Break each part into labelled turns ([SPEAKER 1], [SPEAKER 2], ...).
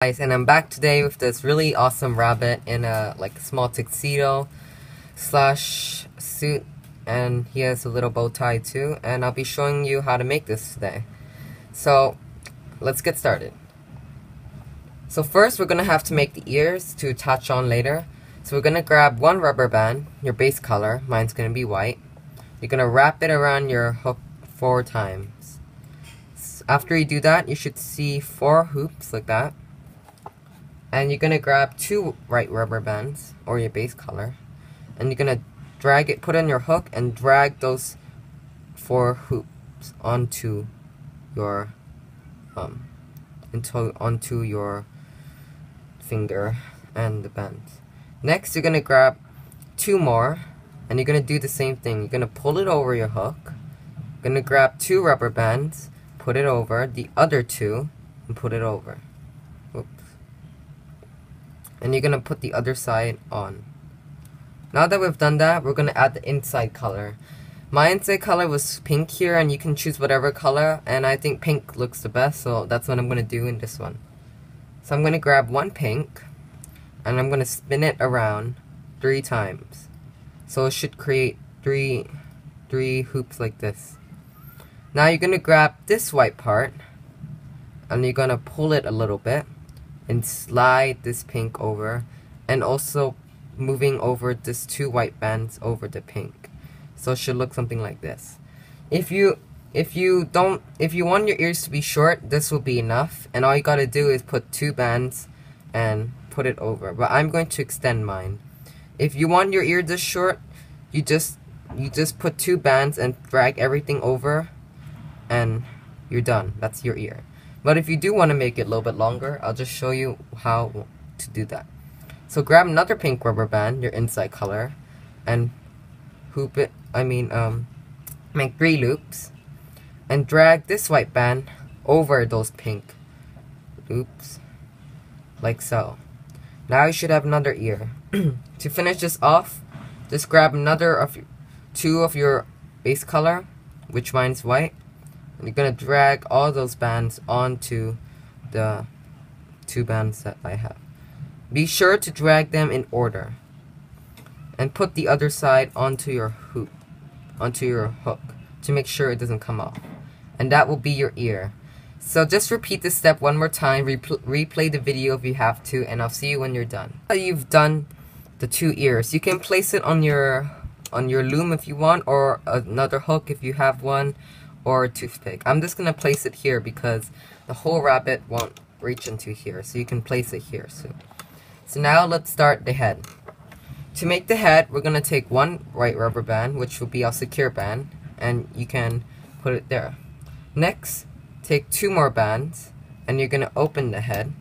[SPEAKER 1] Guys, and I'm back today with this really awesome rabbit in a small tuxedo slash suit, and he has a little bow tie too, and I'll be showing you how to make this today. So let's get started. So first we're gonna have to make the ears to attach on later. So we're gonna grab one rubber band, your base color, mine's gonna be white. You're gonna wrap it around your hook 4 times. After you do that, you should see 4 hoops like that. And you're gonna grab 2 white rubber bands, or your base color, and you're gonna drag it, put on your hook, and drag those 4 hoops onto your onto your finger and the bands. Next, you're gonna grab 2 more, and you're gonna do the same thing. You're gonna pull it over your hook. You're gonna grab 2 rubber bands, put it over the other 2, and put it over. Oops. And you're gonna put the other side on. Now that we've done that, we're gonna add the inside color. My inside color was pink here, and you can choose whatever color, and I think pink looks the best, so that's what I'm gonna do in this one. So I'm gonna grab 1 pink, and I'm gonna spin it around 3 times. So it should create three hoops like this. Now you're gonna grab this white part, and you're gonna pull it a little bit and slide this pink over, and also moving over this 2 white bands over the pink. So it should look something like this. If you want your ears to be short, this will be enough, and all you gotta do is put 2 bands and put it over. But I'm going to extend mine. If you want your ear this short, you just put 2 bands and drag everything over, and you're done. That's your ear. But if you do want to make it a little bit longer, I'll just show you how to do that. So grab another pink rubber band, your inside color, and hoop it, make 3 loops, and drag this white band over those pink loops, like so. Now you should have another ear. To finish this off, just grab another of 2 of your base color, which mine's white, and you're gonna drag all those bands onto the 2 bands that I have. Be sure to drag them in order, and put the other side onto your hook, to make sure it doesn't come off. And that will be your ear. So just repeat this step one more time, replay the video if you have to, and I'll see you when you're done. You've done the 2 ears. You can place it on your loom if you want, or another hook if you have one, or a toothpick. I'm just gonna place it here because the whole rabbit won't reach into here, so you can place it here. So now let's start the head. To make the head, we're gonna take 1 white rubber band, which will be our secure band, and you can put it there. Next, take 2 more bands, and you're gonna open the head.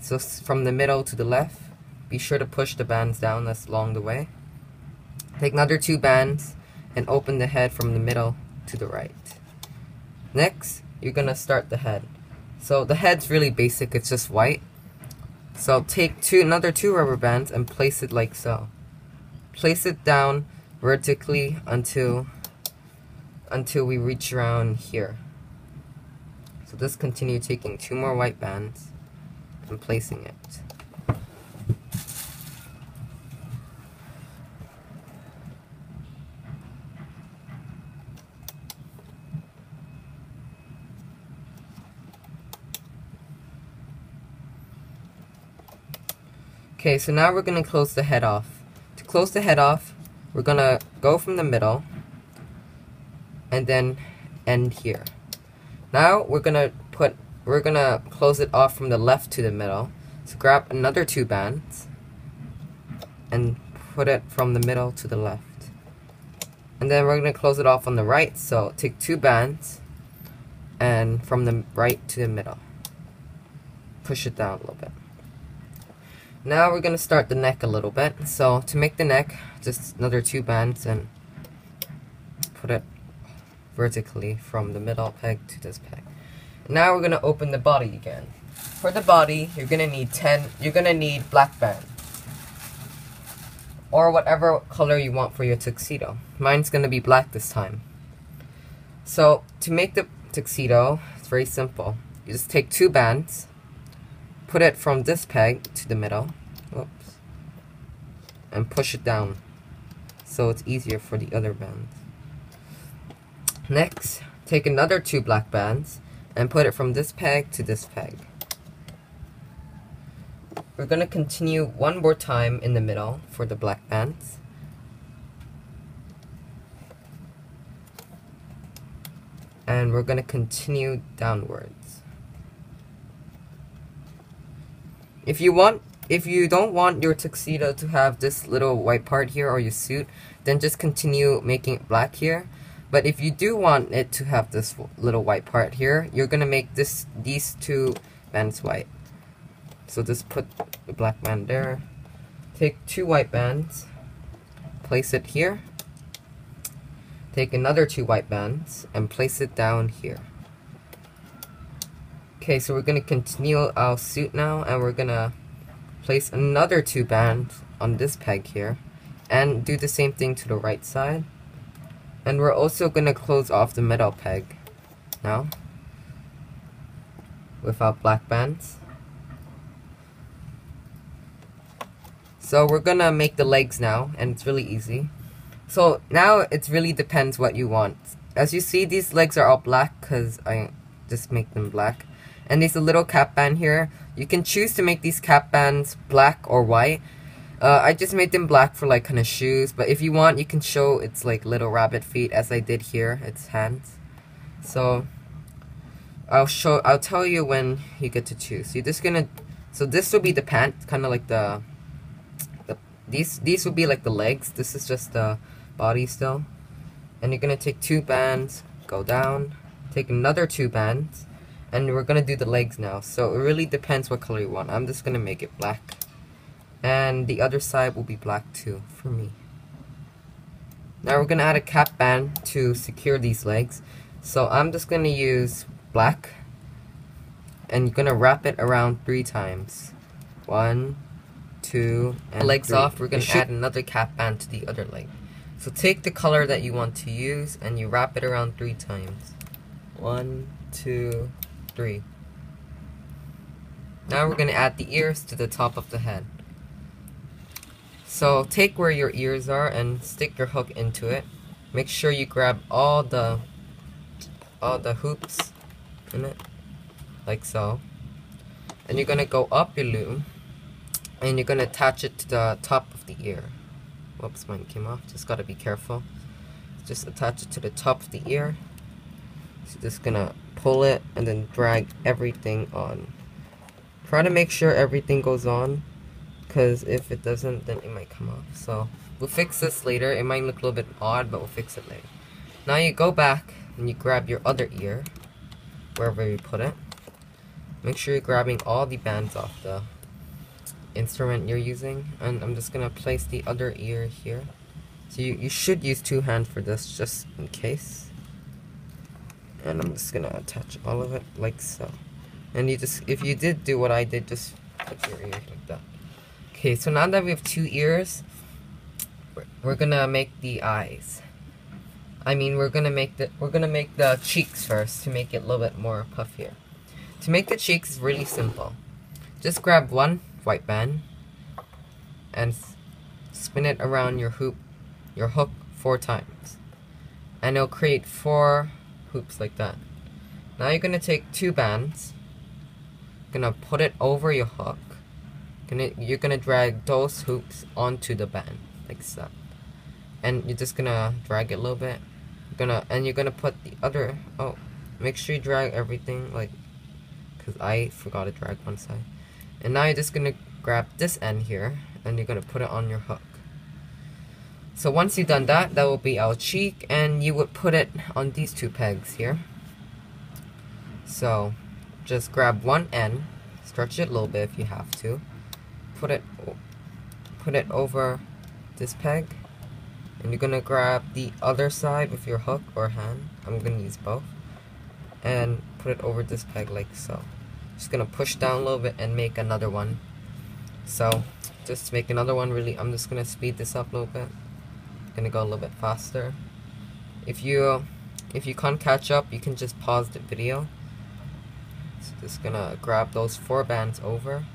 [SPEAKER 1] So from the middle to the left, be sure to push the bands down that's along the way. Take another 2 bands and open the head from the middle to the right. Next, you're gonna start the head. So the head's really basic, it's just white. So take another 2 rubber bands and place it like so. Place it down vertically until we reach around here. So just continue taking 2 more white bands and placing it. Okay, so now we're going to close the head off. To close the head off, we're going to go from the middle and then end here. Now we're going to close it off from the left to the middle. So grab another 2 bands and put it from the middle to the left. And then we're going to close it off on the right, so take 2 bands and from the right to the middle. Push it down a little bit. Now we're going to start the neck a little bit. So to make the neck, just another 2 bands and put it vertically from the middle peg to this peg. Now we're going to open the body again. For the body, you're going to need black band, or whatever color you want for your tuxedo. Mine's going to be black this time. So to make the tuxedo, it's very simple. You just take 2 bands, put it from this peg to the middle. Whoops. And push it down so it's easier for the other bands. Next, take another 2 black bands and put it from this peg to this peg. We're going to continue one more time in the middle for the black bands. And we're going to continue downwards. If you don't want your tuxedo to have this little white part here, or your suit, then just continue making it black here. But if you do want it to have this little white part here, you're going to make these 2 bands white. So just put the black band there. Take 2 white bands, place it here. Take another 2 white bands and place it down here. Okay, so we're going to continue our suit now, and we're going to place another 2 bands on this peg here and do the same thing to the right side. And we're also going to close off the middle peg now with our black bands. So we're gonna make the legs now, and it's really easy. So now it really depends what you want. As you see, these legs are all black because I just make them black. And there's a little cap band here. You can choose to make these cap bands black or white. I just made them black for like kind of shoes, but if you want, you can show it's like little rabbit feet, as I did here. It's hands. So I'll tell you when you get to choose. You're just gonna, so this will be the pant, kind of like these will be like the legs. This is just the body still. And you're gonna take 2 bands, go down, take another 2 bands, and we're gonna do the legs now. So it really depends what color you want. I'm just gonna make it black, and the other side will be black too for me. Now we're gonna add a cap band to secure these legs. So I'm just gonna use black, and you're gonna wrap it around 3 times. 1, 2, and legs 3. Off, we're going to add another cap band to the other leg. So take the color that you want to use and you wrap it around 3 times. 1, 2, 3. Now we're going to add the ears to the top of the head. So take where your ears are and stick your hook into it. Make sure you grab all the hoops in it, like so. And you're going to go up your loom, and you're going to attach it to the top of the ear. Whoops, mine came off. Just got to be careful. Just attach it to the top of the ear. So just going to pull it and then drag everything on. Try to make sure everything goes on, because if it doesn't, then it might come off. So we'll fix this later. It might look a little bit odd, but we'll fix it later. Now you go back and you grab your other ear, wherever you put it. Make sure you're grabbing all the bands off the instrument you're using, and I'm just gonna place the other ear here. So you should use 2 hands for this, just in case. And I'm just gonna attach all of it like so. And you just, if you did do what I did, just put your ear like that. Okay, so now that we have 2 ears, we're gonna make the eyes. I mean, we're gonna make the cheeks first to make it a little bit more puffier. To make the cheeks is really simple. Just grab 1 white band and spin it around your hook 4 times, and it'll create 4 hoops like that. Now you're gonna take 2 bands, gonna put it over your hook. You're gonna drag those hoops onto the band like that, and you're just gonna drag it a little bit. You're gonna put the other. Oh, make sure you drag everything, like, because I forgot to drag one side. And now you're just going to grab this end here, and you're going to put it on your hook. So once you've done that, that will be our cheek, and you would put it on these 2 pegs here. So just grab one end, stretch it a little bit if you have to, put it over this peg, and you're going to grab the other side with your hook or hand. I'm going to use both, and put it over this peg like so. Just gonna push down a little bit and make another one. So just to make another one, really, I'm just gonna speed this up a little bit. Gonna go a little bit faster. If you can't catch up, you can just pause the video. So just gonna grab those 4 bands over,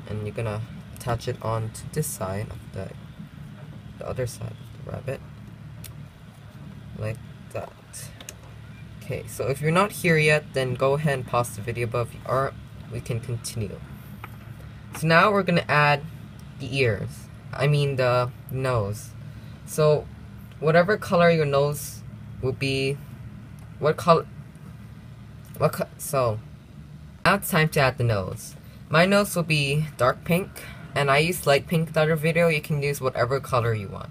[SPEAKER 1] and you're gonna attach it onto this side of the other side of the rabbit, like that. Okay, so if you're not here yet, then go ahead and pause the video, but if you are, we can continue. So now we're gonna add the ears. I mean the nose. So whatever color your nose will be, so now it's time to add the nose. My nose will be dark pink, and I used light pink in the other video. You can use whatever color you want.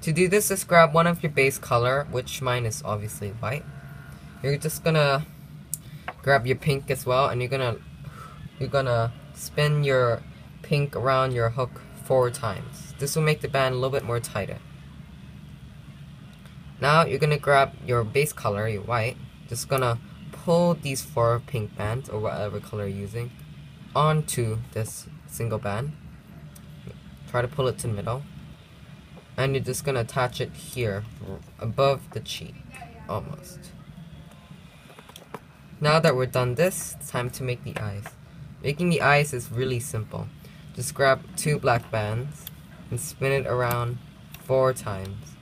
[SPEAKER 1] To do this, just grab one of your base color, which mine is obviously white. You're just gonna grab your pink as well, and you're gonna spin your pink around your hook 4 times. This will make the band a little bit more tighter. Now you're gonna grab your base color, your white, just gonna pull these 4 pink bands, or whatever color you're using, onto this single band. Try to pull it to the middle, and you're just gonna attach it here, above the cheek, almost. Now that we're done this, it's time to make the eyes. Making the eyes is really simple. Just grab 2 black bands and spin it around 4 times.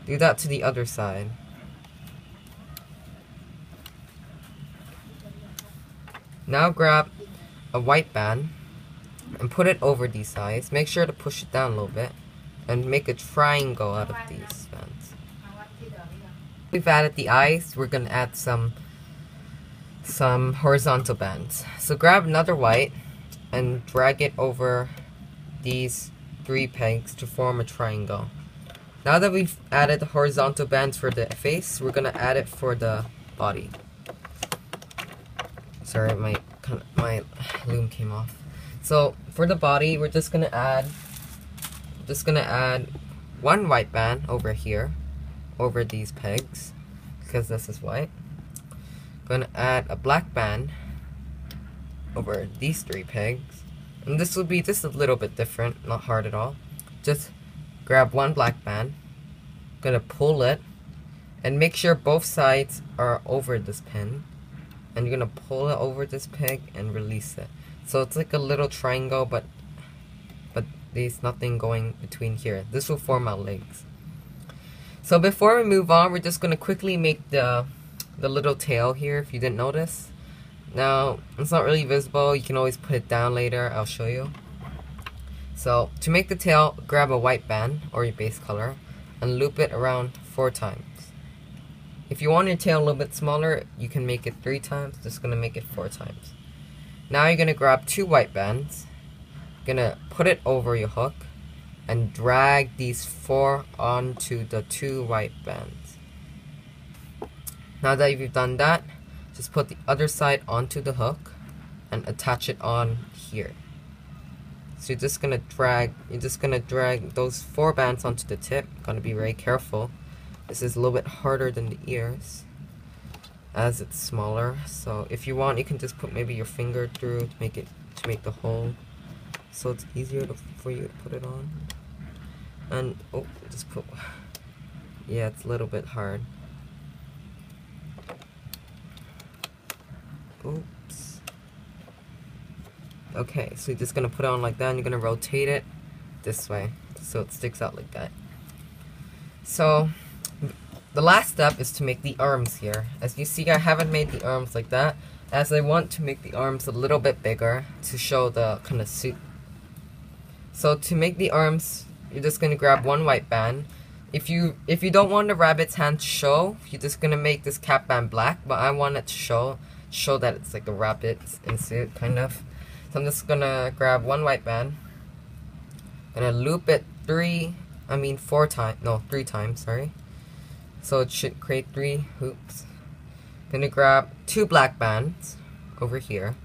[SPEAKER 1] Do that to the other side. Now grab a white band and put it over these eyes. Make sure to push it down a little bit and make a triangle out of these bands. We've added the eyes. We're gonna add some horizontal bands. So grab another white and drag it over these 3 pegs to form a triangle. Now that we've added the horizontal bands for the face, we're gonna add it for the body. Sorry, my loom came off. So for the body, we're just gonna add 1 white band over here, over these pegs, because this is white. Gonna add a black band over these 3 pegs, and this will be just a little bit different, not hard at all. Just grab 1 black band, gonna pull it, and make sure both sides are over this pin, and you're gonna pull it over this peg and release it. So it's like a little triangle, but there's nothing going between here. This will form our legs. So before we move on, we're just gonna quickly make the little tail here, if you didn't notice. Now, it's not really visible. You can always put it down later. I'll show you. So, to make the tail, grab a white band, or your base color, and loop it around 4 times. If you want your tail a little bit smaller, you can make it 3 times. Just gonna make it 4 times. Now you're gonna grab 2 white bands, gonna put it over your hook, and drag these 4 onto the 2 white bands. Now that you've done that, just put the other side onto the hook and attach it on here. So you're just gonna drag those 4 bands onto the tip. Gotta be very careful. This is a little bit harder than the ears, as it's smaller. So if you want, you can just put maybe your finger through to make the hole, so it's easier for you to put it on. And yeah, it's a little bit hard. Oops. Okay, so you're just gonna put it on like that, and you're gonna rotate it this way so it sticks out like that. So the last step is to make the arms here. As you see, I haven't made the arms like that, as I want to make the arms a little bit bigger to show the kind of suit. So to make the arms, you're just gonna grab 1 white band. If you don't want the rabbit's hand to show, you're just gonna make this cap band black, but I want it to show that it's like a rabbit in suit, kind of. So I'm just gonna grab 1 white band, gonna loop it 3 times, sorry. So it should create 3 hoops. Gonna grab 2 black bands over here.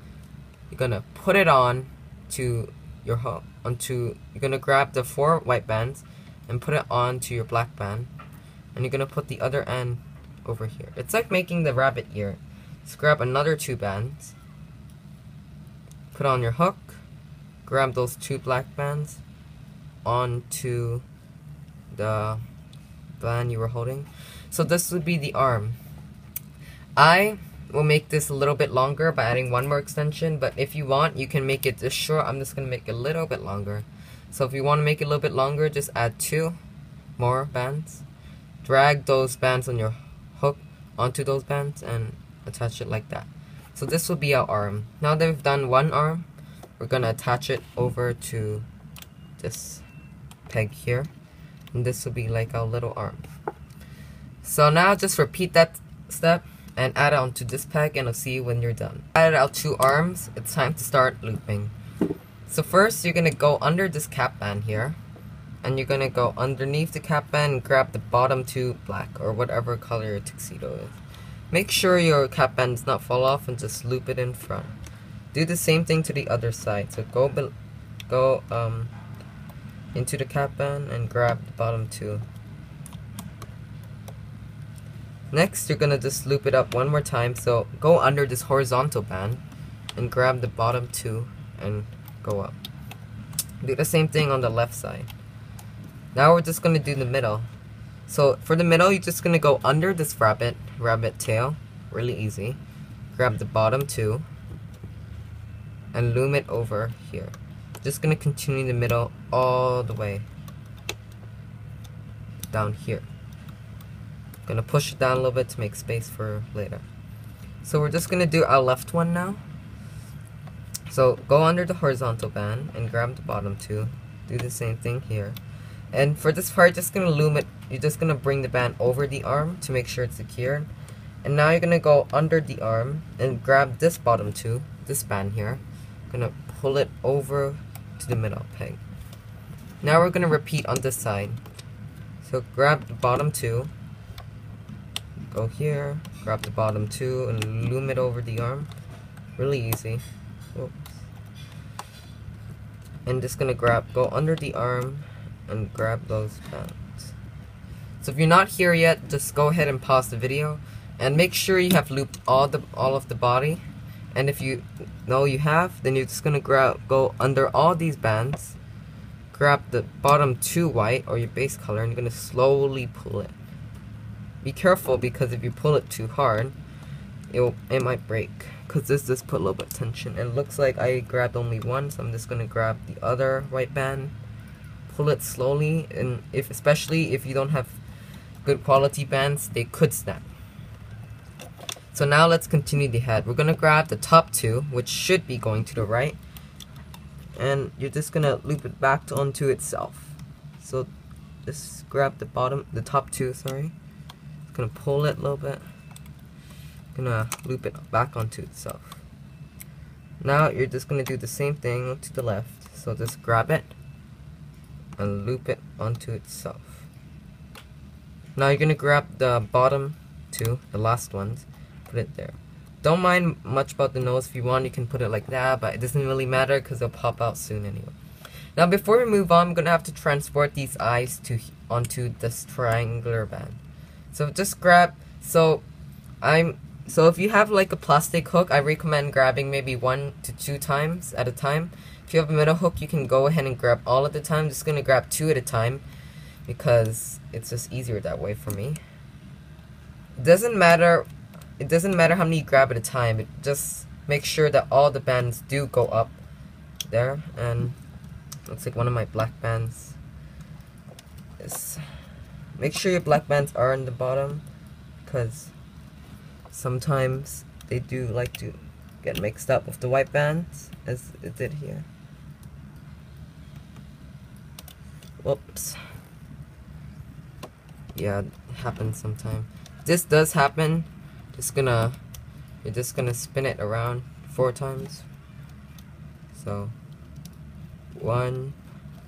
[SPEAKER 1] You're gonna put it on to your hook. You're gonna grab the 4 white bands and put it onto your black band, and you're gonna put the other end over here. It's like making the rabbit ear. Just grab another 2 bands, put on your hook, grab those 2 black bands onto the band you were holding. So this would be the arm. I will make this a little bit longer by adding one more extension, but if you want, you can make it this short. I'm just gonna make it a little bit longer. So if you want to make it a little bit longer, just add 2 more bands. Drag those bands on your hook onto those bands and attach it like that. So this will be our arm. Now that we've done one arm, we're gonna attach it over to this peg here, and this will be like our little arm. So now just repeat that step and add it onto this peg, and I'll see you when you're done. Added our 2 arms, it's time to start looping. So first you're gonna go under this cap band here, and you're gonna go underneath the cap band and grab the bottom 2 black or whatever color your tuxedo is. Make sure your cap band does not fall off and just loop it in front. Do the same thing to the other side. So go into the cap band and grab the bottom 2. Next, you're gonna just loop it up one more time. So go under this horizontal band and grab the bottom 2 and go up. Do the same thing on the left side. Now we're just gonna do the middle. So for the middle, you're just gonna go under this rabbit tail, really easy. Grab the bottom 2 and loom it over here. Just gonna continue the middle all the way down here. Gonna push it down a little bit to make space for later. So we're just gonna do our left one now. So go under the horizontal band and grab the bottom 2. Do the same thing here. And for this part, just gonna loom it. You're just gonna bring the band over the arm to make sure it's secured. And now you're gonna go under the arm and grab this bottom 2, this band here. Gonna pull it over to the middle peg. Now we're gonna repeat on this side. So grab the bottom 2, go here, grab the bottom 2 and loom it over the arm. Really easy. Oops. And just gonna go under the arm and grab those bands. So if you're not here yet, just go ahead and pause the video and make sure you have looped all of the body. And if you know you have, then you're just gonna go under all these bands, grab the bottom 2 white or your base color, and you're gonna slowly pull it. Be careful, because if you pull it too hard, it might break, because this just put a little bit of tension. And it looks like I grabbed only one, so I'm just gonna grab the other white band, pull it slowly, and especially if you don't have good quality bands, they could snap. So now let's continue the head. We're gonna grab the top 2, which should be going to the right, and you're just gonna loop it back onto itself. So just grab the top 2, sorry. Gonna pull it a little bit. Gonna loop it back onto itself. Now you're just gonna do the same thing to the left. So just grab it and loop it onto itself. Now you're gonna grab the bottom 2, the last ones, put it there. Don't mind much about the nose. If you want, you can put it like that, but it doesn't really matter because they'll pop out soon anyway. Now before we move on, I'm gonna have to transport these eyes onto this triangular band. So just grab, so if you have like a plastic hook, I recommend grabbing maybe 1 to 2 times at a time. If you have a metal hook, you can go ahead and grab all at the time. I'm just gonna grab 2 at a time because it's just easier that way for me. It doesn't matter how many you grab at a time. Just make sure that all the bands do go up there. And looks like one of my black bands is. Make sure your black bands are in the bottom, because sometimes they do like to get mixed up with the white bands, as it did here. Whoops. Yeah, it happens sometimes. This does happen. You're just gonna spin it around 4 times. So 1,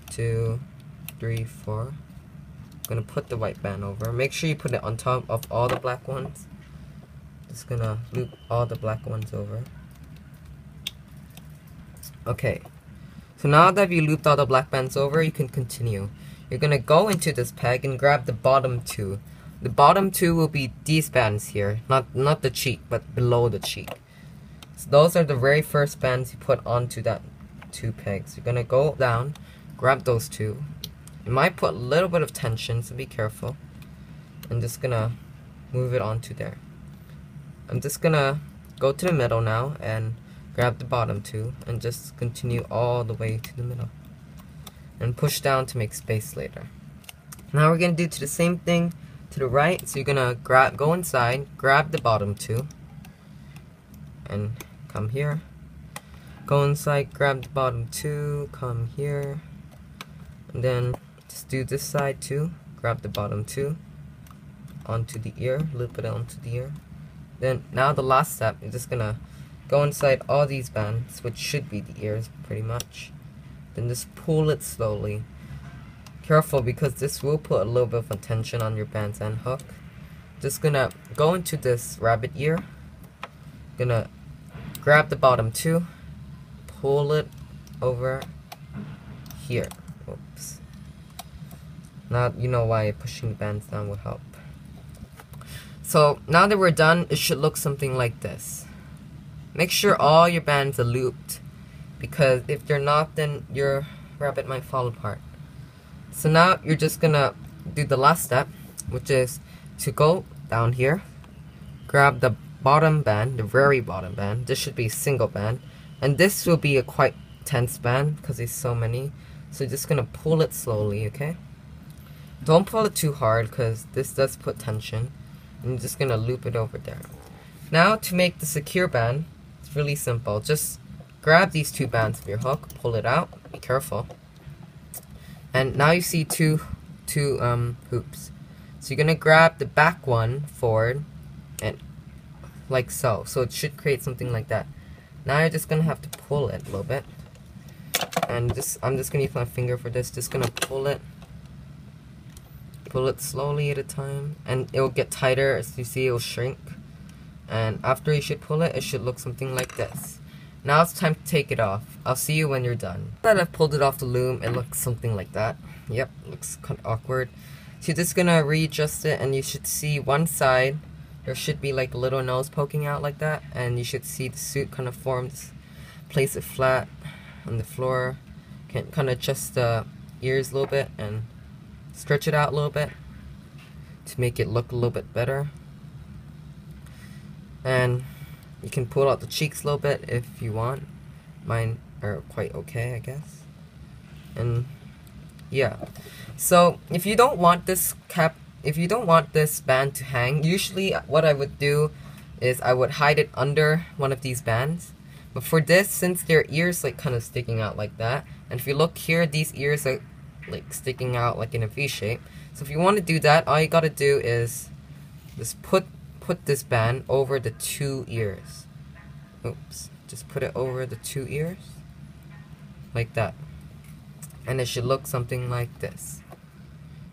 [SPEAKER 1] 2, 3, 4. Gonna put the white band over. Make sure you put it on top of all the black ones. Just gonna loop all the black ones over. Okay, so now that you looped all the black bands over, you can continue. You're gonna go into this peg and grab the bottom 2. The bottom 2 will be these bands here, not the cheek, but below the cheek. So those are the very first bands you put onto that 2 pegs. You're gonna go down, grab those 2. It might put a little bit of tension, so be careful. I'm just gonna move it onto there. I'm just gonna go to the middle now and grab the bottom two and just continue all the way to the middle. And push down to make space later. Now we're going to do the same thing to the right. So you're going to go inside, grab the bottom two, and come here. Go inside, grab the bottom two, come here. And then just do this side too. Grab the bottom two onto the ear, loop it onto the ear. Then now the last step, you're just going to go inside all these bands, which should be the ears pretty much. Then just pull it slowly. Careful, because this will put a little bit of tension on your bands and hook. Just gonna go into this rabbit ear. Gonna grab the bottom two, pull it over here. Oops. Now you know why pushing the bands down will help. So now that we're done, it should look something like this. Make sure all your bands are looped, because if they're not, then your rabbit might fall apart. So now you're just gonna do the last step, which is to go down here, grab the bottom band, the very bottom band. This should be a single band, and this will be a quite tense band because there's so many. So you're just gonna pull it slowly, okay? Don't pull it too hard because this does put tension. And you're just gonna loop it over there. Now to make the secure band, it's really simple. Just grab these two bands of your hook, pull it out, be careful. And now you see two hoops. So you're gonna grab the back one forward, and like so. So it should create something like that. Now you're just gonna have to pull it a little bit. And I'm just gonna use my finger for this, just gonna pull it slowly at a time, and it will get tighter. As you see, it will shrink. And after you should pull it, it should look something like this. Now it's time to take it off. I'll see you when you're done. Now that I've pulled it off the loom, it looks something like that. Yep, looks kind of awkward. So you're just gonna readjust it, and you should see one side, there should be like a little nose poking out like that, and you should see the suit kind of forms. Place it flat on the floor. Can kind of adjust the ears a little bit and stretch it out a little bit to make it look a little bit better. And you can pull out the cheeks a little bit if you want. Mine are quite okay, I guess. And yeah. So if you don't want this band to hang, usually what I would do is I would hide it under one of these bands. But for this, since their ears like kind of sticking out like that, and if you look here, these ears are like sticking out like in a V shape. So if you want to do that, all you gotta do is just put this band over the two ears. Oops. Just put it over the two ears. Like that. And it should look something like this.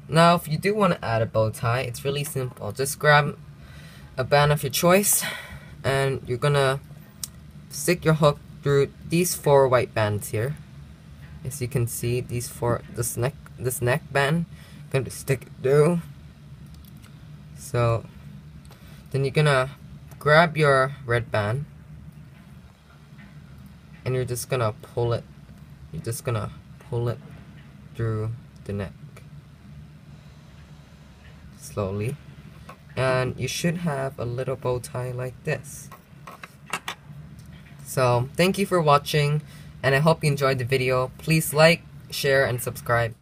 [SPEAKER 1] Now if you do want to add a bow tie, it's really simple. Just grab a band of your choice, and you're gonna stick your hook through these four white bands here. As you can see, this neck band, I'm gonna stick it through. So then you're gonna grab your red band, and you're just gonna pull it. You're just gonna pull it through the neck slowly, and you should have a little bow tie like this. So thank you for watching, and I hope you enjoyed the video. Please like, share, and subscribe.